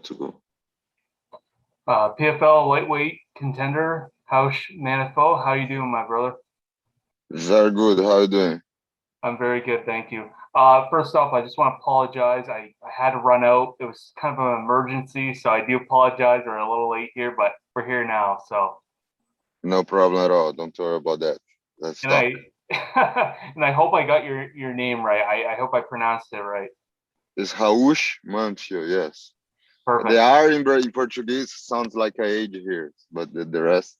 good to go. PFL Lightweight Contender, Raush Manfio. How you doing, my brother? Very good. How you doing? I'm very good, thank you. First off, I just want to apologize. I had to run out. It was kind of an emergency, so I do apologize. We're a little late here, but we're here now. So, No problem at all. Don't worry about that. Let's and talk. and I hope I got your name right. I hope I pronounced it right. It's Raush Manfio, yes. The Perfect. R in Portuguese sounds like I age here, but the rest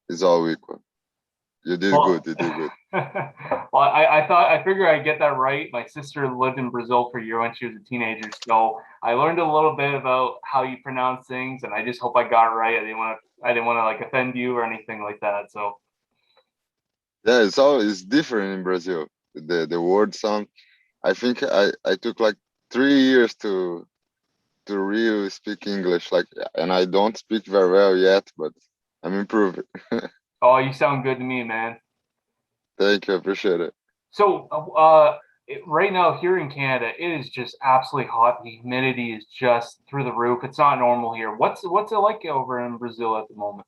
is all equal. You did Well, good. You did good. well, I figured I'd get that right. My sister lived in Brazil for a year when she was a teenager, so I learned a little bit about how you pronounce things, and I just hope I got it right. I didn't want to like offend you or anything like that. So Yeah, it's different in Brazil. The word sound. I think I took like 3 years to really speak English. Like, and I don't speak very well yet, but I'm improving. oh, you sound good to me, man. Thank you. Appreciate it. So right now here in Canada, it is just absolutely hot. The humidity is just through the roof. It's not normal here. What's it like over in Brazil at the moment?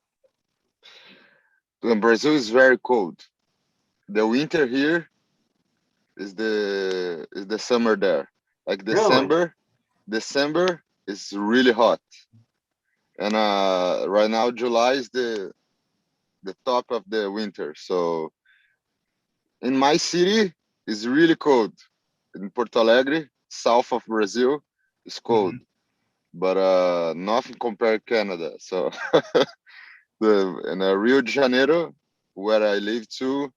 And Brazil is very cold. The winter here is the summer there. Like Really? December is really hot, and right now July is the top of the winter. So in my city, it's really cold. In Porto Alegre, south of Brazil, it's cold, Mhm. but nothing compared Canada. So in Rio de Janeiro, where I live too,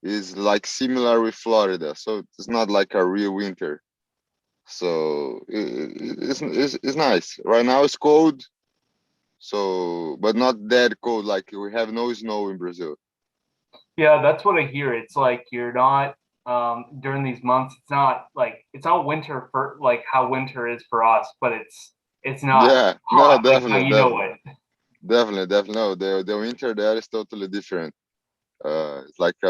is like similar with Florida. So it's not like a real winter. So it's nice. Right now it's cold, so but not that cold. Like we have no snow in Brazil. Yeah, that's what I hear. It's like you're not during these months. It's not winter for like how winter is for us, but it's not Yeah, no, hot like how definitely, you know definitely, it. definitely. No, the winter there is totally different. It's like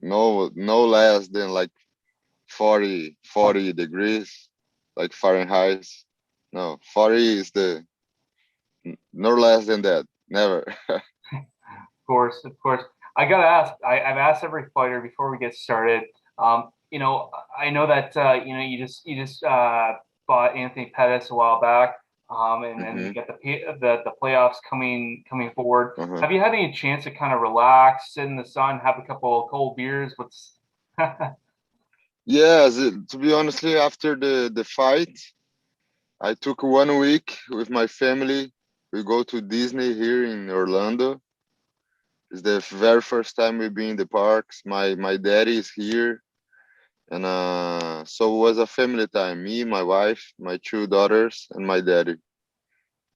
no less than like 40 degrees, like Fahrenheit. No, 40 is the no less than that. Never. Of course, of course. I gotta ask. I've asked every fighter before we get started. I know that you just fought Anthony Pettis a while back, and then you hmm got the playoffs coming forward. uh-huh. Have you had any chance to kind of relax, sit in the sun, have a couple of cold beers? What's Yes, to be honestly, after the fight, I took 1 week with my family. We go to Disney here in Orlando. It's the very first time we be in the parks. My daddy is here, and so it was a family time. Me, my wife, my two daughters, and my daddy.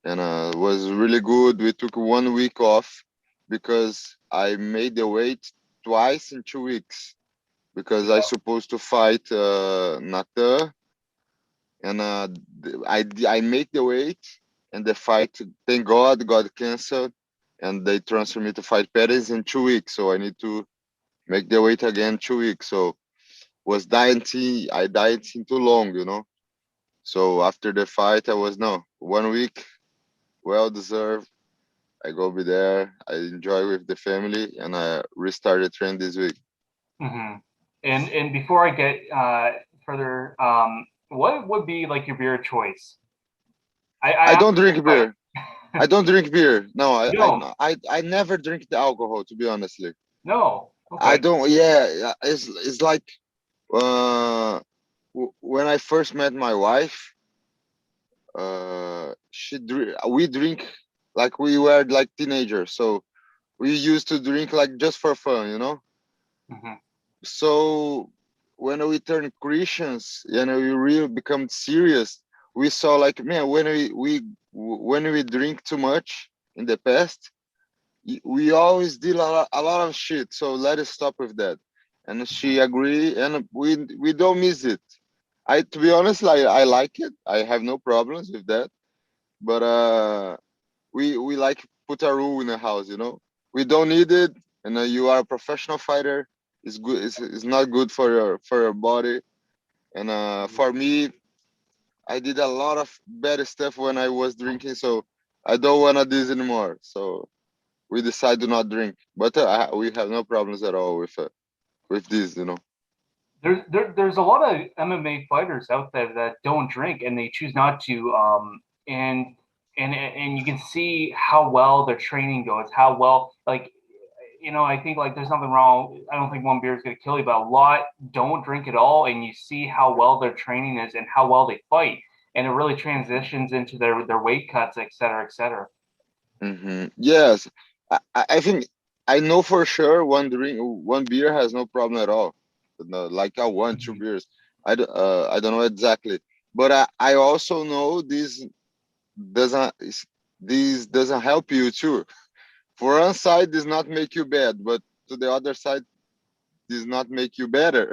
And it was really good. We took 1 week off because I made the weight twice in 2 weeks because I supposed to fight Natan, and I make the weight and the fight. Thank God, got canceled, and they transferred me to fight Pettis in 2 weeks. So I need to make the weight again 2 weeks. So was dieting. I dieting too long, you know. So after the fight, I was no 1 week, well deserved. I go be there. I enjoy with the family, and I restarted train this week. hmm And before I get further, what would be like your beer choice? I I asked don't drink everybody. beer. I don't drink beer. No, You don't? I never drink the alcohol. To be honestly, No. I Okay. don't. Yeah, it's like uh, when I first met my wife. We drink like we were like teenagers. So we used to drink like just for fun, you know. hmm So when we turned Christians, we really become serious. We saw like, man, when we drink too much in the past, we always did a lot of shit. So let us stop with that. And she agreed, and we don't miss it. I To be honest, I like it. I have no problems with that. But we like put a rule in the house, you know. We don't need it, and you are a professional fighter. It's good. It's not good for your body. And for me, I did a lot of bad stuff when I was drinking, so I don't wanna do this anymore. So we decide to not drink, but we have no problems at all with this, you know. There's a lot of MMA fighters out there that don't drink and they choose not to. And and you can see how well their training goes, how well like I think like there's nothing wrong. I don't think one beer is going to kill you, but a lot don't drink at all, and you see how well their training is and how well they fight, and it really transitions into their weight cuts, et cetera, et cetera. Yes, I think I know for sure one beer has no problem at all. No, like I one, two Mhm. beers. I don't know exactly, but I also know doesn't this doesn't help you too. For one side does not make you bad, but to the other side does not make you better.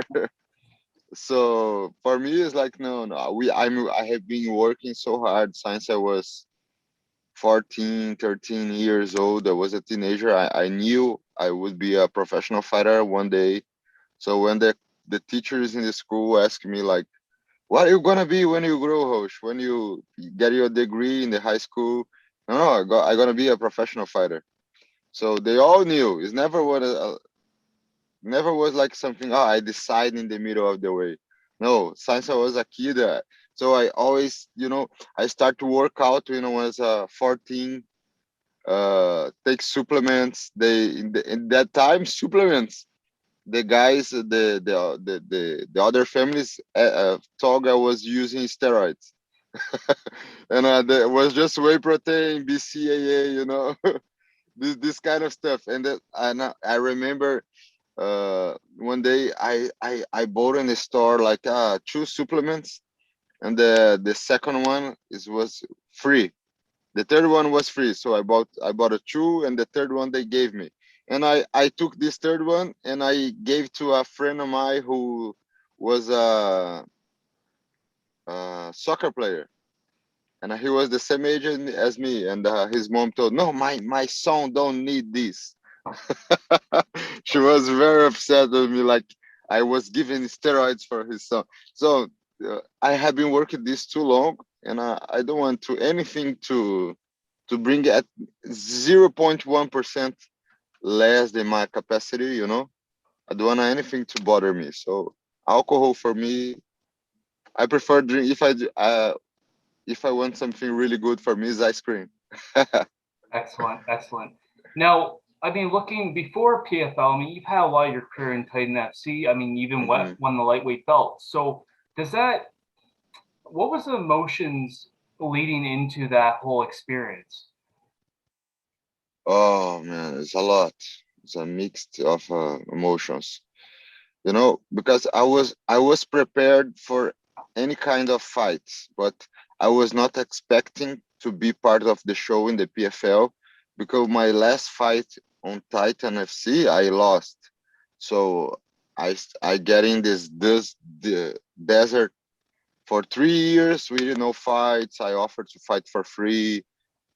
So for me, it's like no. I have been working so hard since I was 14, 13 years old. I was a teenager. I knew I would be a professional fighter one day. So when the teachers in the school asked me like, what are you gonna be when you grow, Hosh? When you get your degree in the high school? No, I gonna be a professional fighter. So they all knew. It's never was like something. Oh, I decide in the middle of the way. No, since I was a kid, so I always, I start to work out. When I was 14, take supplements. In that time, supplements. The guys, the other families thought I was using steroids, and there was just whey protein, BCAA, this kind of stuff. And I remember one day I bought in the store like two supplements, and the second one was free. The third one was free, so I bought a two, and the third one they gave me. And I took this third one and I gave to a friend of mine who was a soccer player, and he was the same age as me. And his mom told, "No, my son don't need this." She was very upset with me, like I was giving steroids for his son. So I have been working this too long, and I don't want to anything to bring at 0.1% less than my capacity. I don't want anything to bother me. So alcohol for me, I prefer drink. If I want something really good for me, is ice cream. Excellent, excellent. Now, I mean, looking before PFL, I mean, you've had a lot of your career in Titan FC. I mean, you even Hmm. won the lightweight belt. So, does that? What was the emotions leading into that whole experience? Oh man, it's a lot. It's a mix of emotions. Because I was prepared for any kind of fights, but I was not expecting to be part of the show in the PFL, because my last fight on Titan FC I lost. So I get in this the desert for 3 years with no fights. I offered to fight for free,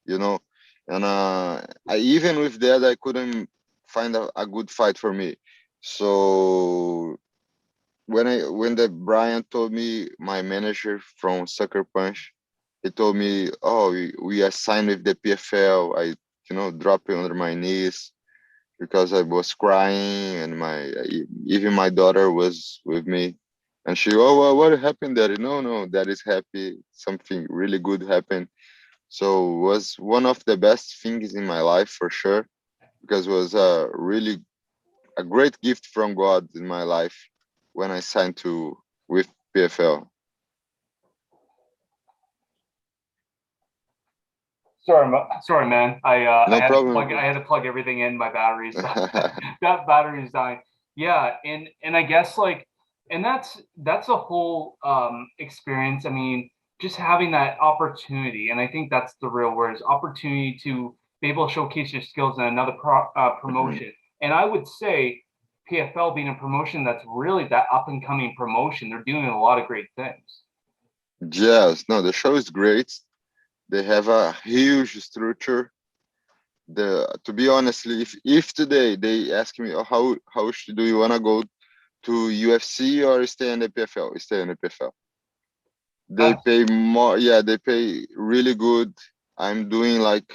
you know, and I even with that I couldn't find a good fight for me. So when the Brian told me, my manager from Sucker Punch, he told me, "Oh, we are signed with the PFL." I dropping under my knees because I was crying, and even my daughter was with me, and she, "Oh, well, what happened, Daddy?" No, no, Dad is happy. Something really good happened. So it was one of the best things in my life for sure, because it was a great gift from God in my life when I signed to with PFL. Sorry, man. I No had to problem. No plug I problem. had to plug everything in. My batteries that battery's dying. Yeah, and I guess like and that's a whole experience. I mean, just having that opportunity, and I think that's the real word is opportunity to be able to showcase your skills in another Mhm. promotion. And I would say PFL being a promotion that's really that up and coming promotion, they're doing a lot of great things. Yes, no, the show is great. They have a huge structure. To be honestly, if today they ask me, "Oh, do you wanna go to UFC or stay in the PFL?" Stay in the PFL. They That's pay more. Yeah, they pay really good. I'm doing like,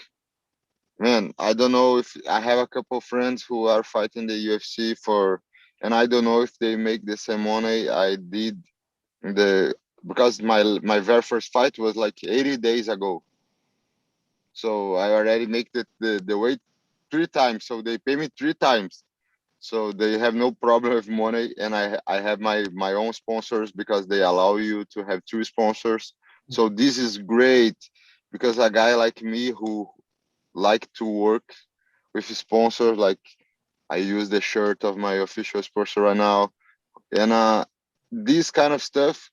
man, I don't know if I have a couple friends who are fighting the UFC for, and I don't know if they make the same money I did in the, because my very first fight was like 80 days ago. So I already make the weight three times. So they pay me three times. So they have no problem with money, and I have my own sponsors because they allow you to have two sponsors. So this is great because a guy like me who like to work with sponsors, like I use the shirt of my official sponsor right now, and this kind of stuff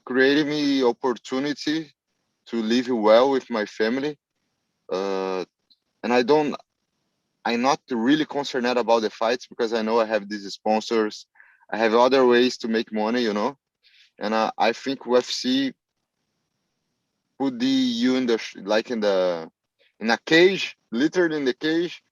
created me opportunity to live well with my family. And I'm not really concerned about the fights because I know I have these sponsors. I have other ways to make money, you know. And I think UFC put you in the like in a cage, literally in the cage.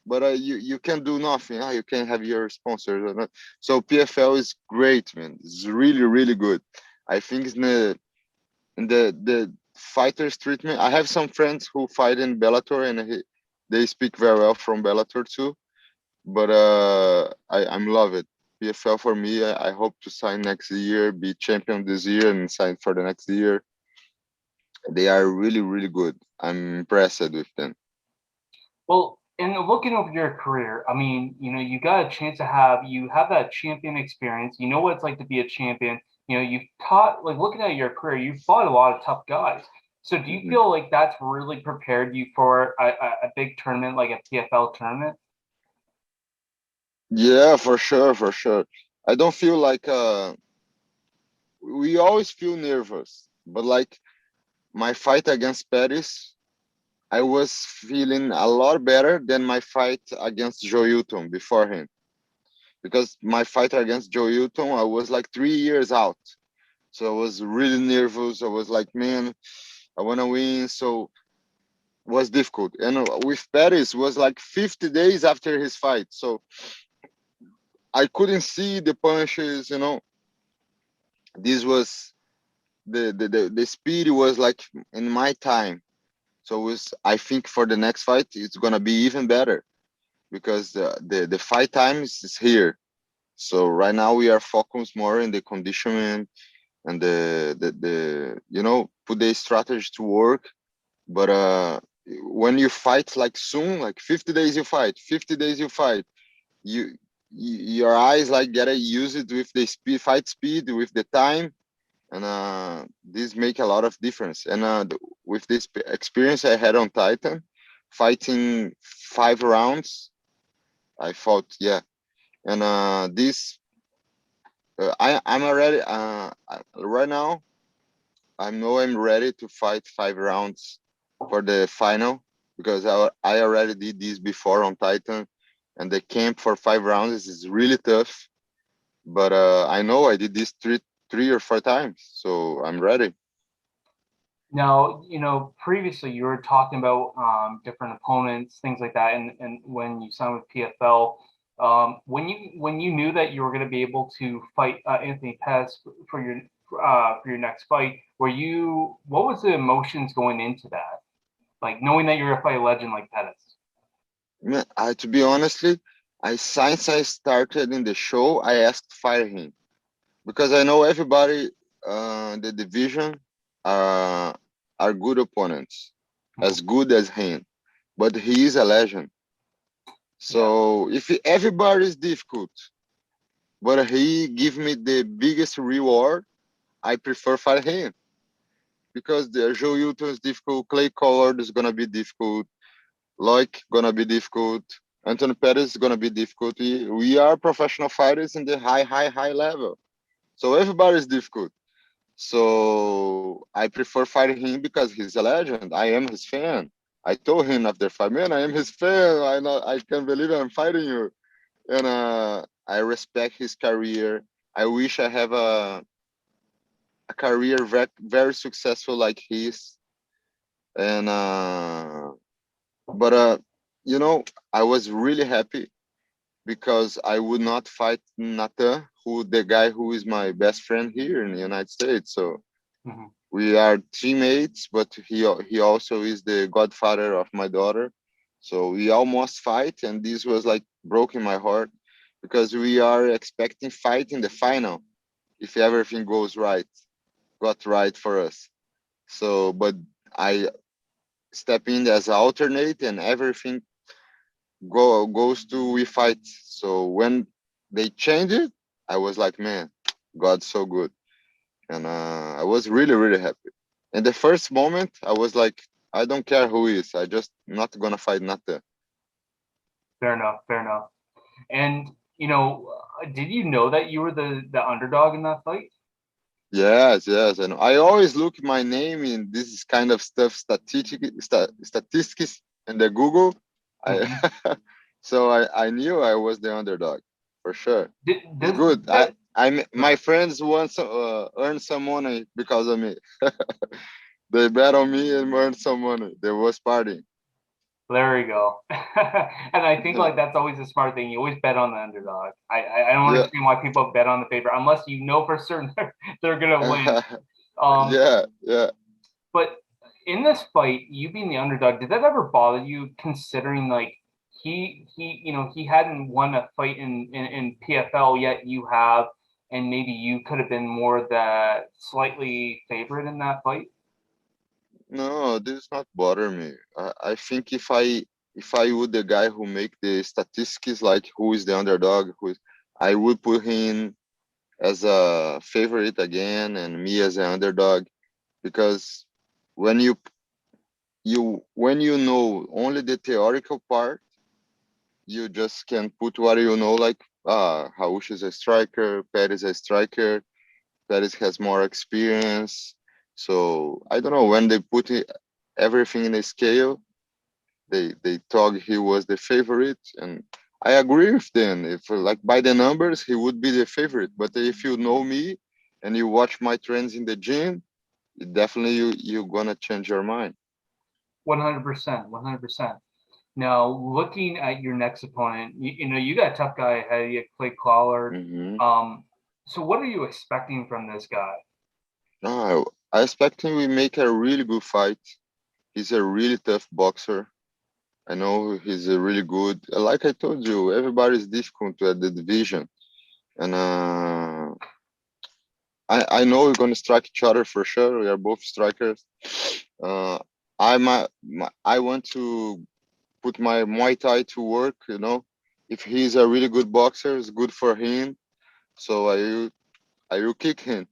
But you can do nothing. You can have your sponsors. So PFL is great, man. It's really good. I think it's in the fighters treatment. I have some friends who fight in Bellator, and they speak very well from Bellator too. But I'm love it. PFL for me. I hope to sign next year, be champion this year, and sign for the next year. They are really good. I'm impressed with them. well, in looking over your career, I mean, you got a chance to you have that champion experience. You know what it's like to be a champion. You've taught, like looking at your career, you've fought a lot of tough guys. So do you Mhm. feel like that's really prepared you for a big tournament like a PFL tournament? Yeah, for sure. I don't feel like we always feel nervous, but like my fight against Pettis, I was feeling a lot better than my fight against Joe Hilton beforehand. Because my fight against Joe Hilton, I was like 3 years out. So I was really nervous. I was like, man, I want to win. So it was difficult. And with Pettis, was like 50 days after his fight. So I couldn't see the punches, you know. This was the speed was like in my time. So it was, I think for the next fight, it's going to be even better because the fight time is here. So right now we are focused more in the conditioning and the put the strategy to work. But when you fight like soon, like 50 days you fight, 50 days you fight, you your eyes like get used with the speed, fight speed, with the time, and this make a lot of difference. And with this experience I had on Titan, fighting 5 rounds, I fought, yeah. And this I'm already right now I know I'm ready to fight 5 rounds for the final because I already did this before on Titan, and the camp for 5 rounds is really tough. But I know I did this three or four times, so I'm ready. Now, previously you were talking about different opponents, things like that, and when you signed with PFL, when you knew that you were going to be able to fight Anthony Pettis for your next fight, what was the emotions going into that? Like knowing that you're going to fight a legend like Pettis. Man, to be honestly, since I started in the show, I asked to fire him because I know everybody the division uh, are good opponents, Mhm. as good as him, but he is a legend. Yeah. So if everybody is difficult, but he give me the biggest reward, I prefer fight him because the Joe Hilton is difficult, Clay Collard is gonna be difficult, Loic gonna be difficult, Anthony Pettis is gonna be difficult. We are professional fighters in the high level, so everybody is difficult. So I prefer fighting him because he's a legend. I am his fan. I told him after fight, man, I am his fan. I can't believe I'm fighting you. And I respect his career. I wish I have a career very successful like his. And but I was really happy because I would not fight Nathan, who the guy who is my best friend here in the United States. So Mhm. we are teammates, but he also is the godfather of my daughter. So we almost fight, and this was like broken my heart because we are expecting fight in the final if everything got right for us. So, but I step in as alternate, and everything goes to we fight. So when they changed it, I was like, man, God's so good, and I was really really happy. In the first moment, I was like, I don't care who is, I just not gonna fight nothing. Fair enough. Fair enough. And did you know that you were the underdog in that fight? Yes, yes, and I always look my name in this kind of stuff, statistics in the Google. I Mm-hmm. so I knew I was the underdog for sure. It's Does good. that My friends once earned some money because of me. They bet on me and earned some money. They was partying. there we go. And I think like that's always a smart thing. You always bet on the underdog. I don't Yeah. understand why people bet on the favorite unless you know for certain they're gonna win. Um, Yeah, yeah. but in this fight, you being the underdog, did that ever bother you? Considering like he hadn't won a fight in PFL yet, you have, and maybe you could have been more the slightly favorite in that fight. No, this not bother me. I think if I would the guy who make the statistics like who is the underdog, I would put him as a favorite again and me as an underdog because when you know only the theoretical part, you just can put what you know like Raush is a striker, Pettis is a striker, Pettis has more experience. So I don't know when they put everything in a scale, they thought he was the favorite, and I agree with them. If like by the numbers, he would be the favorite. But if you know me and you watch my trends in the gym, definitely you're gonna change your mind. 100%, 100%. Now, looking at your next opponent, you got a tough guy ahead of you, Clay Collard. Hmm. Um, so what are you expecting from this guy? No, I expect him to make a really good fight. He's a really tough boxer. I know he's a really good. Like I told you, everybody's difficult at the division, and I know we're gonna strike each other for sure. We are both strikers. Uh, I want to put my Muay Thai to work. If he's a really good boxer, it's good for him. So I will kick him.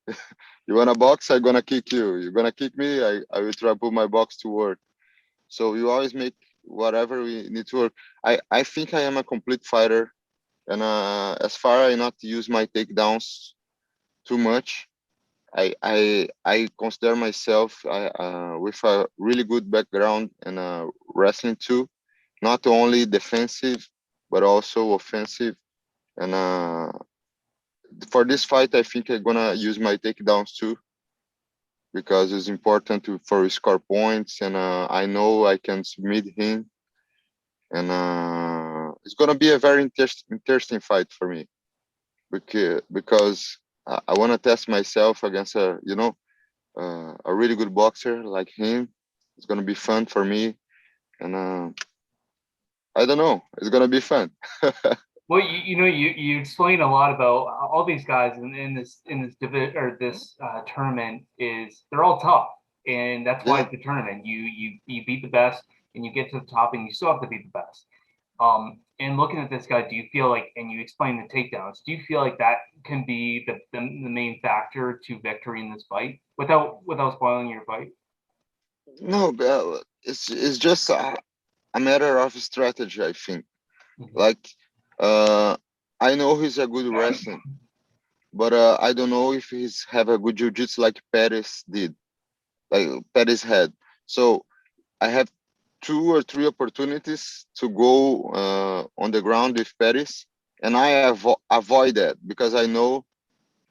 You wanna box? I'm gonna kick you. You're gonna kick me? I will try to put my box to work. So we always make whatever we need to work. I think I am a complete fighter, and as far I not use my takedowns too much, I consider myself with a really good background in wrestling too, not only defensive but also offensive. And for this fight, I think I'm gonna use my takedowns too because it's important for score points, and I know I can submit him, and it's gonna be a very interesting fight for me because I want to test myself against a really good boxer like him. It's gonna be fun for me, and I don't know. It's gonna be fun. Well, you explain a lot about all these guys in this division or this tournament is they're all tough, and that's why Yeah. it's the tournament. You beat the best, and you get to the top, and you still have to beat the best. And looking at this guy, do you feel like, and you explain the takedowns, do you feel like that can be the main factor to victory in this fight without spoiling your fight? No, but it's just a matter of strategy. I think. Mhm. Like, I know he's a good wrestler, but I don't know if he's have a good jiu-jitsu like Pettis did, like Pettis had. So I have two or three opportunities to go on the ground with Pettis, and I avoid that because I know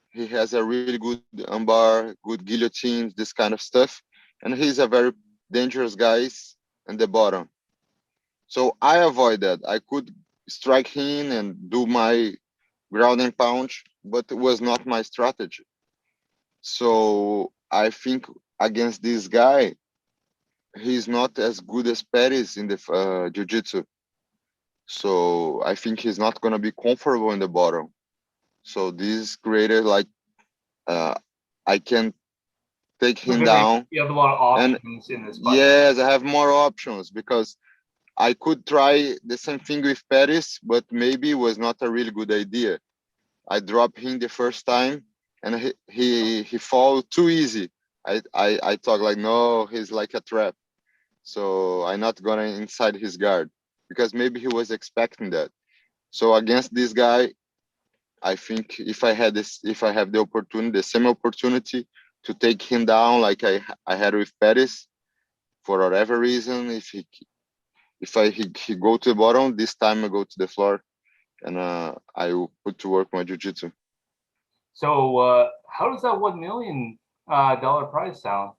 he has a really good armbar, good guillotines, this kind of stuff, and he's a very dangerous guy in the bottom. So I avoid that. I could strike him and do my ground and pound, but it was not my strategy. So I think against this guy, he's not as good as Pettis in the jiu-jitsu. So I think he's not gonna be comfortable in the bottom. So this created like uh, I can take him Okay, down, you have a lot of and options in this fight. yes, I have more options because I could try the same thing with Pettis, but maybe it was not a really good idea. I dropped him the first time, and he fall too easy. I thought like no, he's like a trap. So I'm not gonna inside his guard because maybe he was expecting that. So against this guy, I think if I have the opportunity, the same opportunity to take him down like I had with Pettis for whatever reason, if he go to the bottom, this time I go to the floor and I will put to work my jiu-jitsu. So, how does that $1 million dollar prize sound?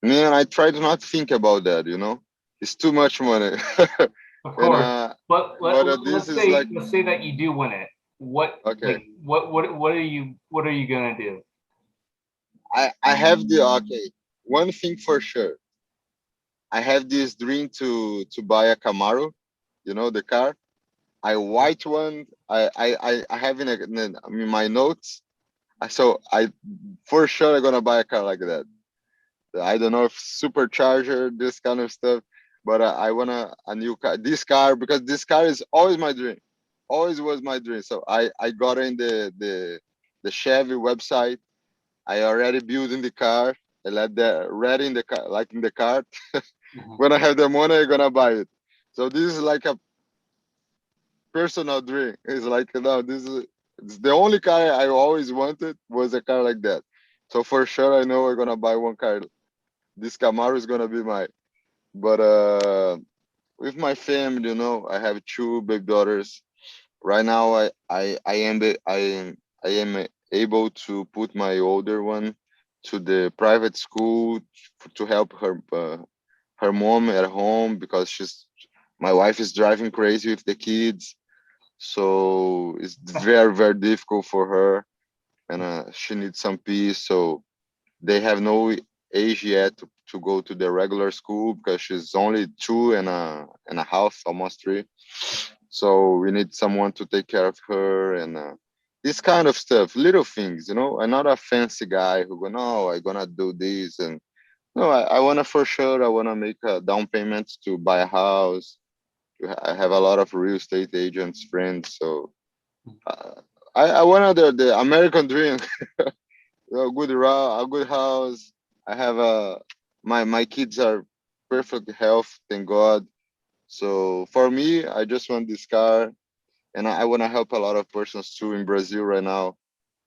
Man, I try to not think about that. It's too much money. Of and course, but this is like let's say that you do win it. What okay. like what are you gonna do? I have the okay. One thing for sure, I have this dream to buy a Camaro. The car. I white one. I have in my notes. So I for sure I'm gonna buy a car like that. I don't know if supercharger, this kind of stuff, but I want a new car. This car because this car is always my dream, always was my dream. So I got in the Chevy website. I already built in the car. I let that ready in the car, like in the car. Mhm. When I have the money, I'm gonna buy it. So this is like a personal dream. It's like no, this is it's the only car I always wanted was a car like that. So for sure, I know we're gonna buy one car. This Camaro is gonna be mine. But with my family, I have two big daughters. Right now, I am able to put my older one to the private school to help her mom at home because my wife is driving crazy with the kids, so it's very very difficult for her, and she needs some peace. So they have no age yet to go to the regular school because she's only 2.5, almost 3. So we need someone to take care of her and this kind of stuff, little things. I'm not a fancy guy who go, no, I'm gonna do this and no, I wanna for sure. I wanna make a down payment to buy a house. I have a lot of real estate agents friends, so uh, I want the American dream. A good house. I have my kids are perfect health, thank God. So for me, I just want this car, and I want to help a lot of persons too in Brazil right now.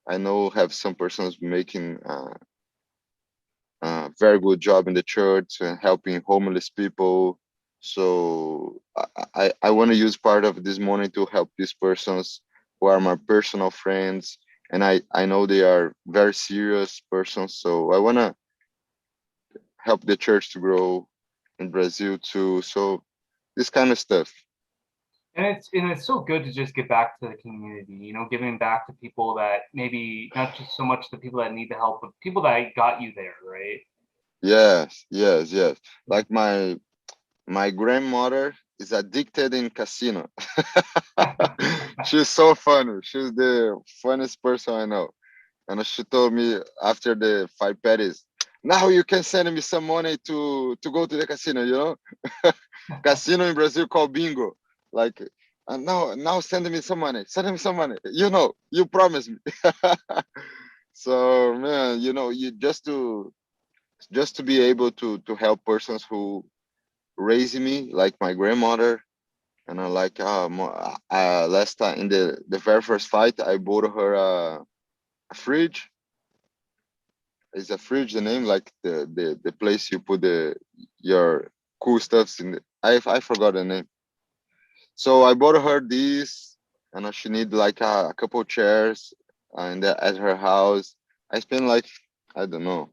I know have some persons making very good job in the church and helping homeless people. So I want to use part of this money to help these persons who are my personal friends, and I know they are very serious persons. So I want to help the church to grow in Brazil too. So this kind of stuff. And it's so good to just get back to the community, giving back to people that maybe not just so much the people that need the help, but people that got you there, right? Yes, yes, yes. Like my grandmother is addicted in casino. She's so funny. She's the funniest person I know. And she told me after the fight Pettis, now you can send me some money to go to the casino, Casino in Brazil called bingo. Like now send me some money. Send me some money. You promised me. So man, you just to be able to help persons who raised me, like my grandmother, and I like last time in the very first fight, I bought her a fridge. Is a fridge the name like the place you put your cool stuffs in? I forgot the name. So I bought her this, and she need like a couple chairs at her house. I spent like I don't know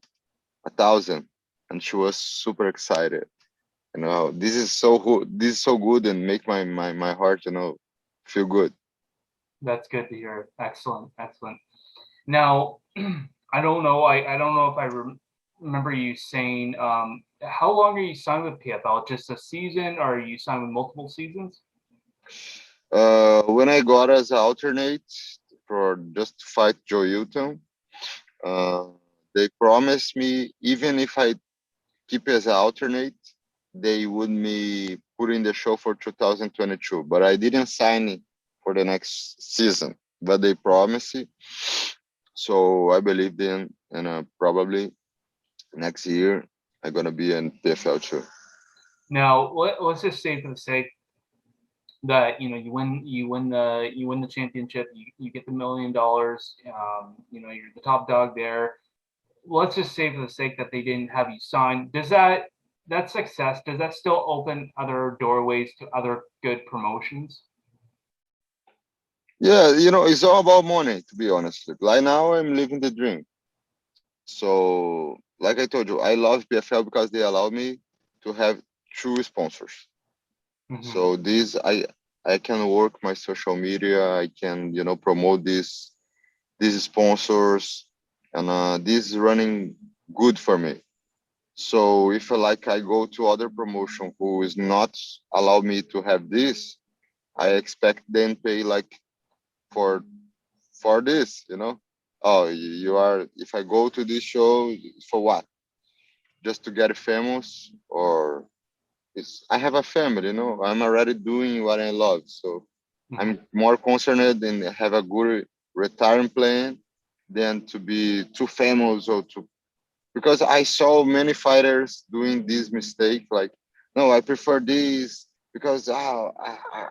1,000, and she was super excited. You know, this is so good. This is so good and make my heart, feel good. That's good to hear. Excellent, excellent. Now, I don't know. I don't know if remember you saying how long are you signed with PFL? Just a season, or are you signed with multiple seasons? When I got as an alternate for just to fight Joe Hilton, uh, they promised me even if I keep as an alternate, they would me put in the show for 2022. But I didn't sign it for the next season. But they promised it, so I believe them, and probably next year I'm gonna be in PFL too. Now, let's just say for the sake that you win the championship, you get the $1 million. You're the top dog there. Let's just say for the sake that they didn't have you sign, does that success, does that still open other doorways to other good promotions? Yeah, it's all about money, to be honest. Like now, I'm living the dream. So, like I told you, I love PFL because they allow me to have true sponsors. Mm-hmm. So this, I can work my social media. I can, promote these sponsors, and this is running good for me. So if like I go to other promotion who is not allow me to have this, I expect them pay like for for this, Oh, you are. If I go to this show, for what? Just to get famous, or I have a family, I'm already doing what I love, so Mm-hmm. I'm more concerned in have a good retirement plan than to be too famous or to, because I saw many fighters doing this mistake. Like, no, I prefer this because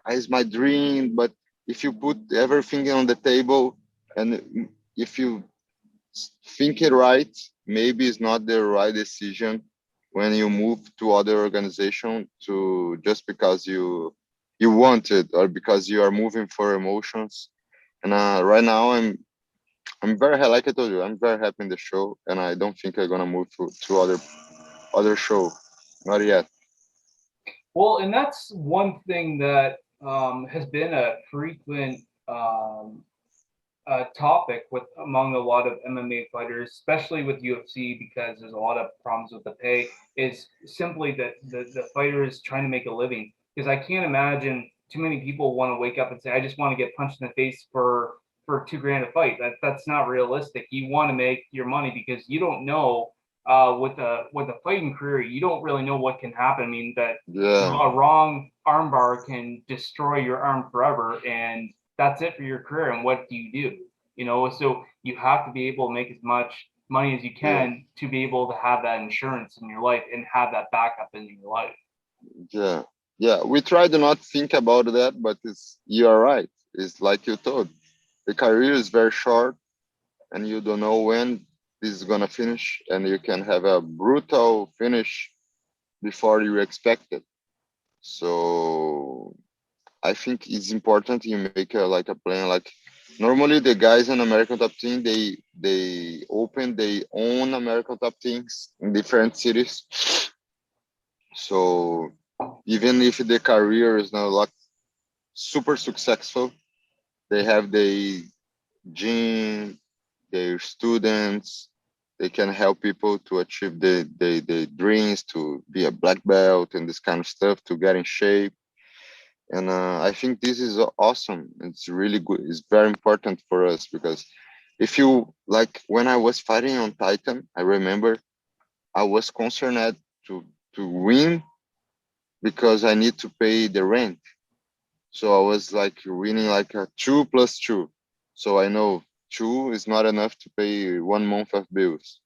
it's my dream. But if you put everything on the table, and if you think it right, maybe it's not the right decision when you move to other organization to just because you want it or because you are moving for emotions. And right now I'm very like I told you, I'm very happy in the show, and I don't think I'm gonna move to other show, not yet. Well, and that's one thing that has been a frequent topic with among a lot of MMA fighters, especially with UFC, because there's a lot of problems with the pay. Is simply that the fighter is trying to make a living. Because I can't imagine too many people want to wake up and say, "I just want to get punched in the face for 2 grand a fight." That's not realistic. You want to make your money because you don't know with a fighting career, you don't really know what can happen. I mean, that Yeah, a wrong armbar can destroy your arm forever, and that's it for your career. And what do you do? So you have to be able to make as much money as you yeah, can to be able to have that insurance in your life and have that backup in your life. yeah, yeah. We try to not think about that, but you are right. It's like you told. The career is very short, and you don't know when this is gonna finish, and you can have a brutal finish before you expect it. So I think it's important you make like a plan. Like normally the guys in American Top Team, they open their own American Top Teams in different cities. So even if the career is not like super successful, they have the gym, their students. They can help people to achieve the dreams to be a black belt and this kind of stuff to get in shape. And I think this is awesome. It's really good. It's very important for us because if you like when I was fighting on Titan, I remember I was concerned to win because I need to pay the rent. So I was like winning like a 2 plus 2. So I know 2 is not enough to pay 1 month of bills.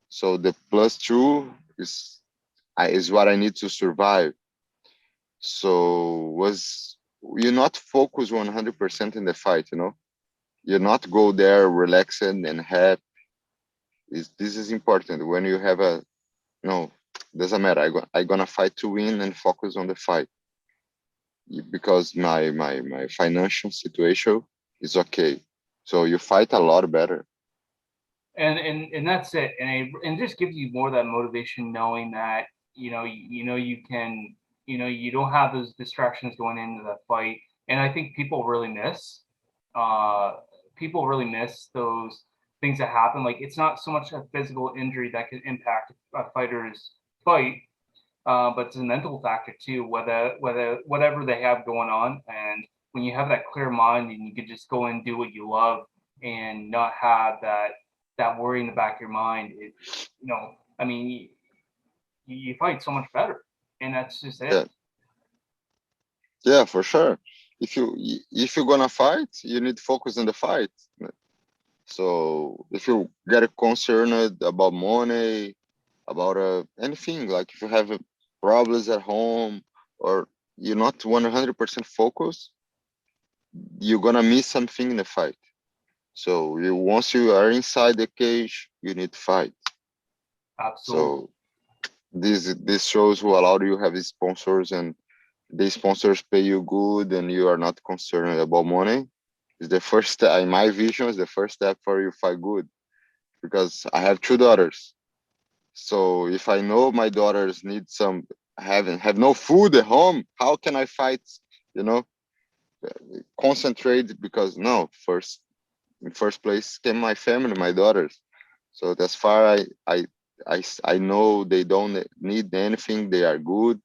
So the +2 is what I need to survive. So was you not focus 100% in the fight, you not go there relaxed and happy. This is important when you have a no, doesn't matter. I gonna fight to win and focus on the fight because my financial situation is okay. So you fight a lot better. And that's it. And it just gives you more of that motivation knowing that you can, you don't have those distractions going into that fight. And I think uh, people really miss those things that happen. Like it's not so much a physical injury that can impact a fighter's fight, but it's a mental factor too. Whether whatever they have going on, and when you have that clear mind and you can just go and do what you love and not have that worry in the back of your mind, I mean, you fight so much better, and that's just Yeah, it. yeah, for sure. If you're gonna fight, you need to focus on the fight. So if you get concerned about money, about anything, like if you have problems at home or you're not 100% focused, you're gonna miss something in the fight. So once you are inside the cage, you need to fight. Absolutely. So this shows who allow you have sponsors and the sponsors pay you good and you are not concerned about money. Is the first step, in my vision, is the first step for you fight good. Because I have two daughters. So if I know my daughters need some have no food at home, how can I fight? You know, concentrate because no, first in first place came my family, my daughters. So that's far I know they don't need anything. They are good,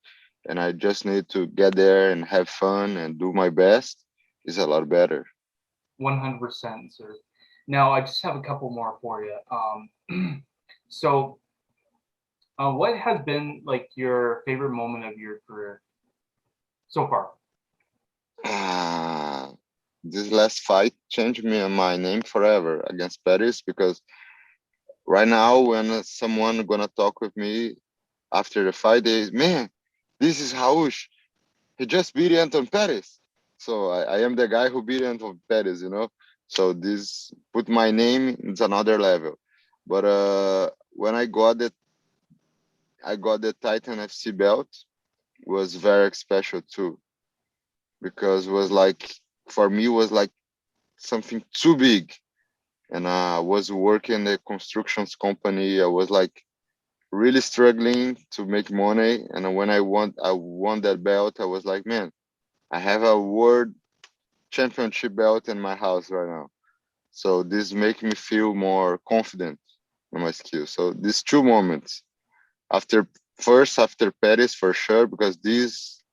and I just need to get there and have fun and do my best. Is a lot better. 100%, sir. Now, I just have a couple more for you. So, what has been like your favorite moment of your career so far? Ah, this last fight changed me and my name forever against Pettis because right now when someone gonna talk with me after the fight, they man, this is Raush. He just beat Anthony Pettis. So I am the guy who beat Anthony Pettis, you know. So this put my name into another level. But when I got the Titan FC belt was very special too because it was like for me was like something too big and I was working in a constructions company. I was like really struggling to make money and when I won that belt I was like man I have a world championship belt in my house right now. So this make me feel more confident in my skills. So these two moments after after Paris for sure because this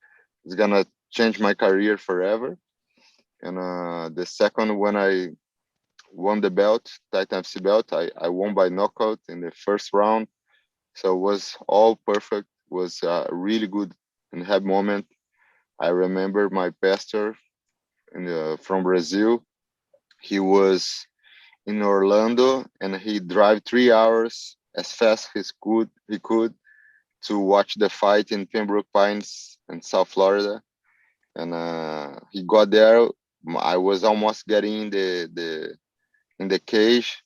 is gonna change my career forever. And the second when I won the belt, Titan FC belt, I won by knockout in the first round. So it was all perfect. Was really good and happy moment. I remember my pastor from Brazil. He was in Orlando and he drive 3 hours as fast as he could to watch the fight in Pembroke Pines in South Florida. And he got there. I was almost getting in the cage,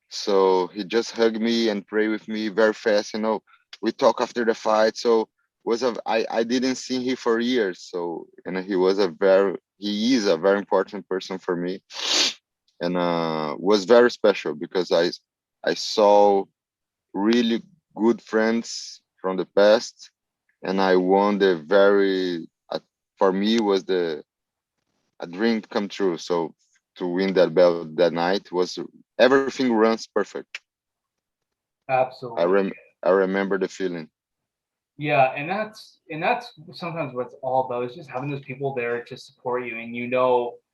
so he just hugged me and prayed with me very fast. We talk after the fight. So I didn't see him for years. So and he is a very important person for me and was very special because I saw really good friends from the past, and I won the very for me was the a dream come true. So to win that belt that night was everything runs perfect. I Absolutely. rem I remember the feeling. Yeah, and that's sometimes what it's all about is just having those people there to support you, and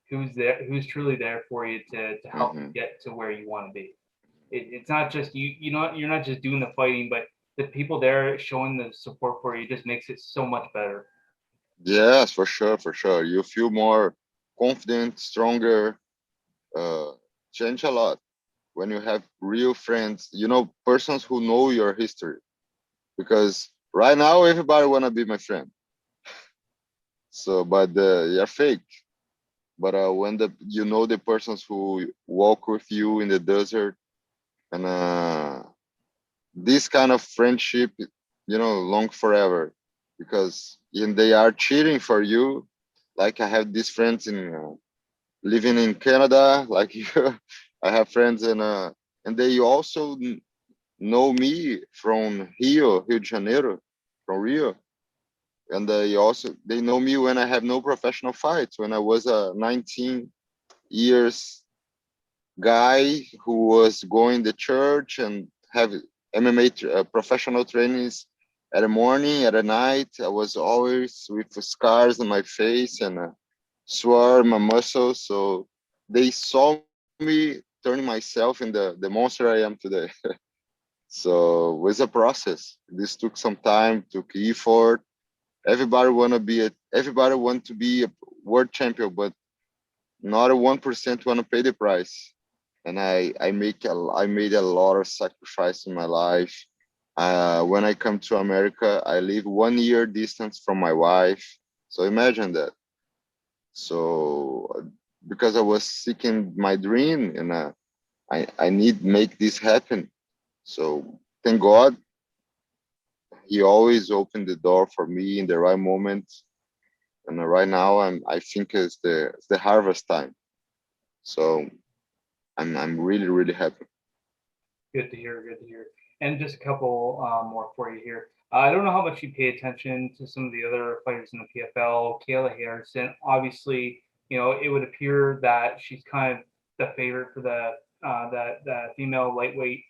who's there, who's truly there for you to help Hmm. you get to where you want to be. It's not just you. You're not just doing the fighting, but the people there showing the support for you just makes it so much better. Yes, for sure, for sure. You feel more confident, stronger, uh, change a lot when you have real friends, persons who know your history. Because right now, everybody wanna be my friend. So, but you're fake. But when the persons who walk with you in the desert, and this kind of friendship, long forever, because they are cheering for you. Like I have these friends in living in Canada, like you. I have friends and they also know me from Rio de Janeiro. from Rio. And they know me when I have no professional fights. When I was a 19 years guy who was going to church and have MMA professional trainings at the morning, at the night. I was always with scars on my face and swore my muscles. So they saw me turning myself in the monster I am today. So it was a process. This took some time, took effort. Everybody want to be a world champion, but not a 1% want to pay the price. And I made a lot of sacrifice in my life. When I come to America, I live 1 year distance from my wife. So imagine that. So because I was seeking my dream, and I need make this happen. So thank God, he always opened the door for me in the right moment. And right now, I think it's the harvest time. So I'm really really happy. Good to hear. Good to hear. And just a couple more for you here. I don't know how much you pay attention to some of the other players in the PFL. Kayla Harrison, obviously, it would appear that she's kind of the favorite for the female lightweight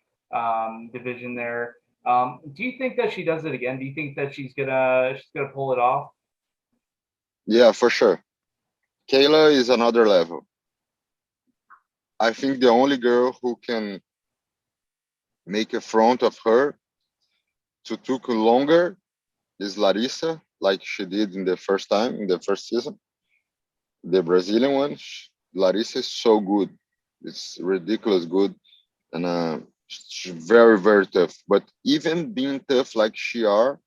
division there. Do you think that she does it again? Do you think that she's gonna pull it off? Yeah, for sure. Kayla is another level. I think the only girl who can make a front of her to took longer is Larissa, like she did in the first time in the first season, the Brazilian one. Larissa is so good. It's ridiculous good, and she's very very tough. But even being tough like she are,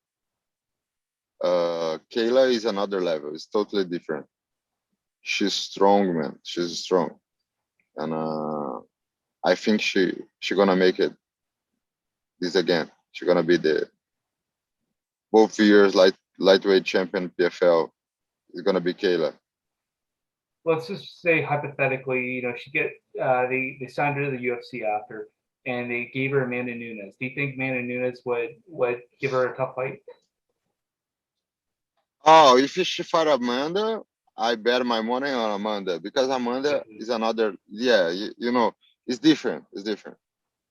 Kayla is another level. It's totally different. She's strong, man. She's strong, and I think she gonna make it this again. She's gonna be the both years lightweight champion PFL. Is gonna be Kayla. Let's just say hypothetically, she get they signed her to the UFC after, and they gave her Amanda Nunes. Do you think Amanda Nunes would give her a tough fight? Oh, if she fight Amanda, I bet my money on Amanda because Amanda is another. Yeah, it's different. It's different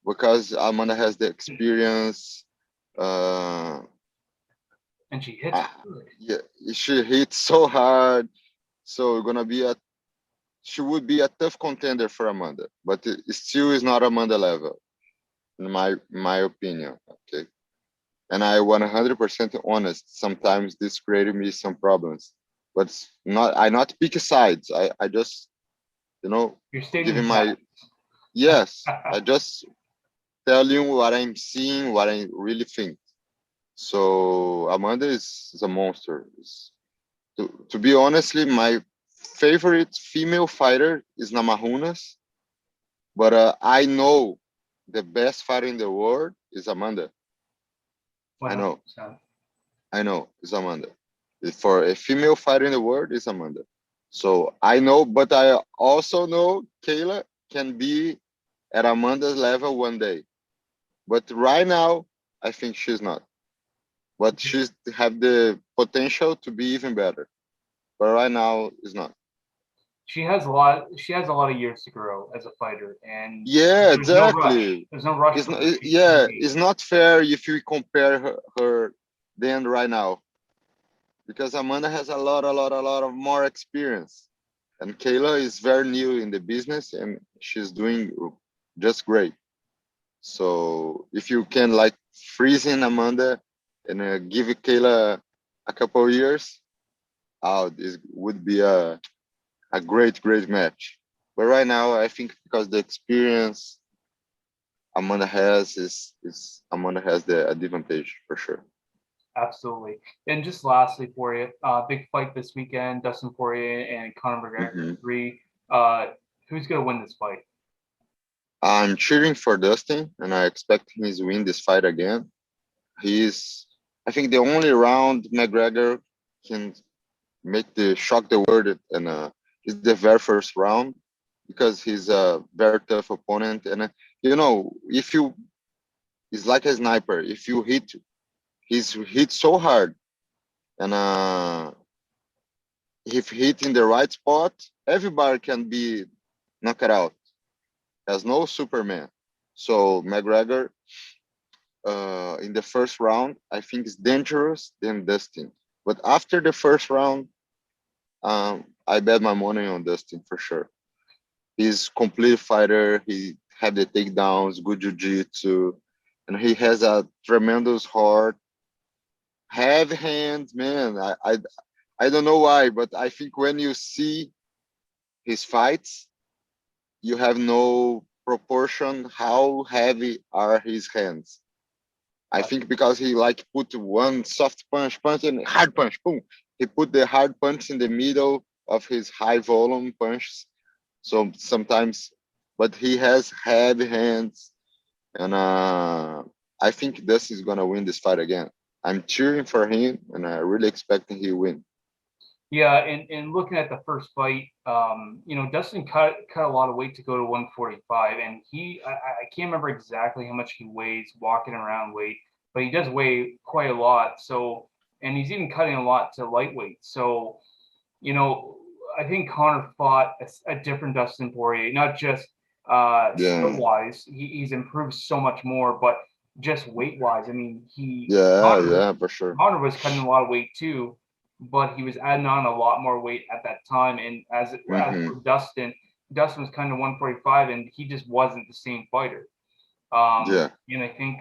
because Amanda has the experience. Uh, And she hits ah, good. yeah, she hits so hard. So gonna be a she would be a tough contender for Amanda, but it still is not Amanda level in my opinion. Okay, and I 100% honest. Sometimes this created me some problems, but not. I not pick sides. I just You're stating giving that. my yes. I just tell you what I'm seeing, what I really think. So Amanda is a monster. To be honestly, my favorite female fighter is Namajunas, but I know the best fighter in the world is Amanda. I know, 100%. I know, it's Amanda. For a female fighter in the world, it's Amanda. So I know, but I also know Kayla can be at Amanda's level one day. But right now, I think she's not. But she's have the potential to be even better. But right now, it's not. She has a lot of years to grow as a fighter, and Yeah, there's no rush. exactly. There's no rush It's for not, her. She's yeah, 28. it's not fair if you compare her then right now because Amanda has a lot of more experience, and Kayla is very new in the business and she's doing just great. So if you can like freeze in Amanda and give Kayla a couple of years, oh, this would be a great match. But right now, I think because the experience Amanda has is Amanda has the advantage for sure. Absolutely. And just lastly for you, big fight this weekend: Dustin Poirier and Conor McGregor Hmm. 3. Uh, who's gonna win this fight? I'm cheering for Dustin, and I expect him to win this fight again. He's, I think, the only round McGregor can make the shock the world, and it's the very first round because he's a very tough opponent, and if you, it's like a sniper. If you hit He's hit so hard, and if hit in the right spot, everybody can be knocked out. There's no Superman. So McGregor, in the first round, I think is dangerous than Dustin. But after the first round, I bet my money on Dustin for sure. He's complete fighter. He had the takedowns, good jiu-jitsu, and he has a tremendous heart, heavy hands, man. I don't know why, but I think when you see his fights, you have no proportion how heavy are his hands. I think because he like put one soft punch, and hard punch, boom. He put the hard punch in the middle of his high volume punches. So sometimes, but he has heavy hands, and I think Dusty is gonna win this fight again. I'm cheering for him, and I really expecting he win. Yeah, and looking at the first fight, Dustin cut a lot of weight to go to 145, and I can't remember exactly how much he weighs walking around weight, but he does weigh quite a lot. So, and he's even cutting a lot to lightweight. So, you know, I think Connor fought a different Dustin Poirier, not just skill Yeah, wise. He's improved so much more, but just weight wise. I mean, yeah, yeah, for sure. Connor was cutting a lot of weight too, but he was adding on a lot more weight at that time. And as Hmm. for Dustin was kind of 145, and he just wasn't the same fighter. Yeah, And I think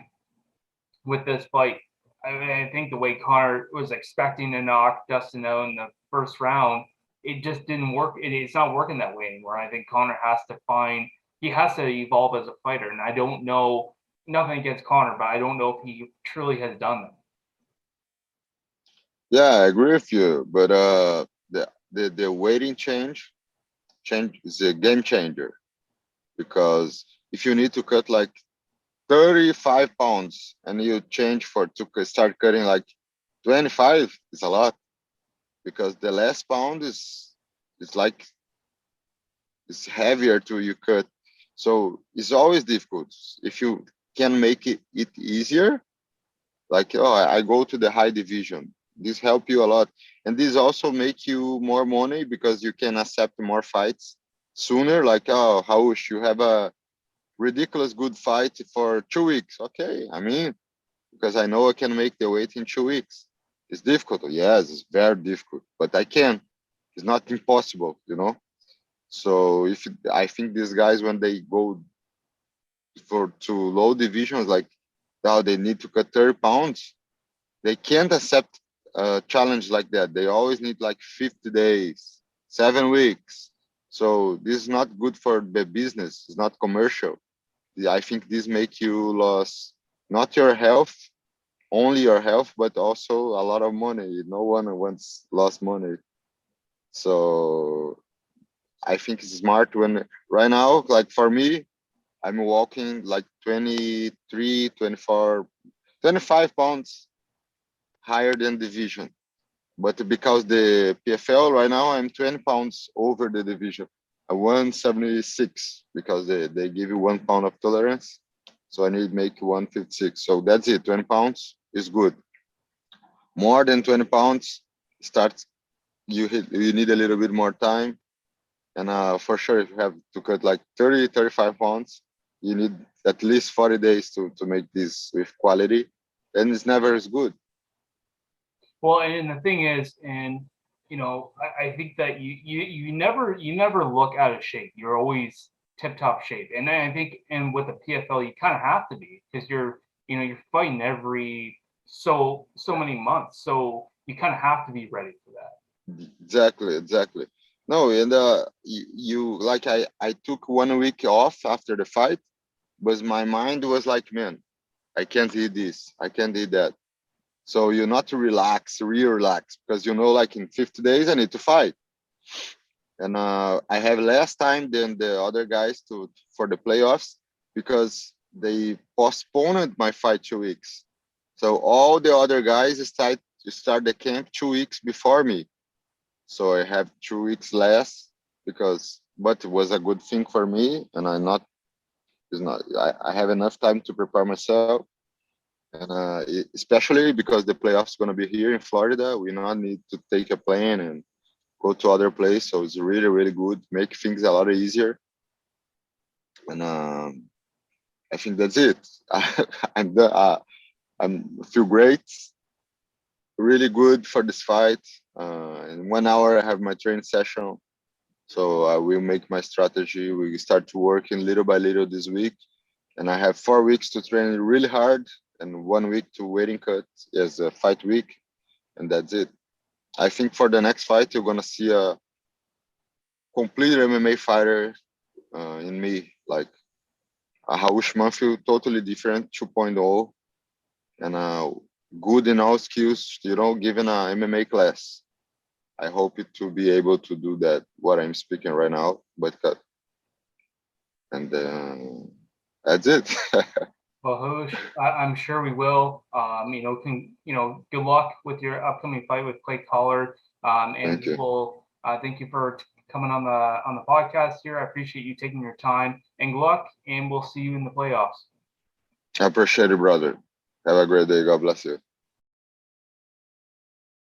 with this fight, I think the way Connor was expecting to knock Dustin out in the first round, it just didn't work. It's not working that way anymore. I think Connor he has to evolve as a fighter. And I don't know, nothing against Connor, but I don't know if he truly has done that. yeah, I agree with you. But the weighting change is a game changer because if you need to cut like 35 pounds and you change for to start cutting like 25, it's a lot because the last pound is like it's heavier to you cut. So it's always difficult. If you can make it easier, like oh, I go to the high division. This help you a lot, and this also make you more money because you can accept more fights sooner. Like oh, how you have a ridiculous good fight for 2 weeks? Okay, I mean because I know I can make the weight in 2 weeks. It's difficult. Yes, it's very difficult, but I can. It's not impossible, you know. So if I think these guys when they go for to low divisions, like now they need to cut 30 pounds, they can't accept a challenge like that. They always need like 50 days, 7 weeks. So this is not good for the business. It's not commercial. I think this make you lose not your health, only your health, but also a lot of money. No one wants lost money. So I think it's smart when right now, like for me, I'm walking like 23, 24, 25 pounds higher than division. But because the PFL right now, I'm 20 pounds over the division. I 176 because they give you 1 pound of tolerance. So I need to make 156. So that's it. 20 pounds is good. More than 20 pounds starts you need a little bit more time. And for sure, if you have to cut like 30, 35 pounds, you need at least 40 days to make this with quality. And it's never as good. Well, and the thing is, and I think that you never look out of shape. You're always tip top shape, and I think, and with the PFL, you kind of have to be because you're fighting every so many months, so you kind of have to be ready for that. Exactly, exactly. No, and you like I took 1 week off after the fight, but my mind was like, man, I can't eat this, I can't eat that. So you not to relax, relax, because like in 50 days I need to fight, and I have less time than the other guys to for the playoffs because they postponed my fight 2 weeks. So all the other guys start the camp 2 weeks before me. So I have 2 weeks less because, but it was a good thing for me, and I not, it's not. I have enough time to prepare myself. And especially because the playoffs going to be here in Florida, we not need to take a plane and go to other place. So it's really, really good. Make things a lot easier. And I think that's it. I'm feel great, really good for this fight. In 1 hour, I have my training session. So I will make my strategy. We start to working little by little this week. And I have 4 weeks to train really hard and 1 week to waiting cut as a fight week. And that's it. I think for the next fight, you're going to see a complete MMA fighter in me. Like a Raush Manfio, totally different 2.0 and good in all skills, given a MMA class. I hope it to be able to do that, what I'm speaking right now. But and that's it. Well, Hoosh, I'm sure we will. Good luck with your upcoming fight with Clay Collard. And Thank you. we'll thank you for coming on the podcast here. I appreciate you taking your time. And good luck, and we'll see you in the playoffs. I appreciate it, brother. Have a great day. God bless you.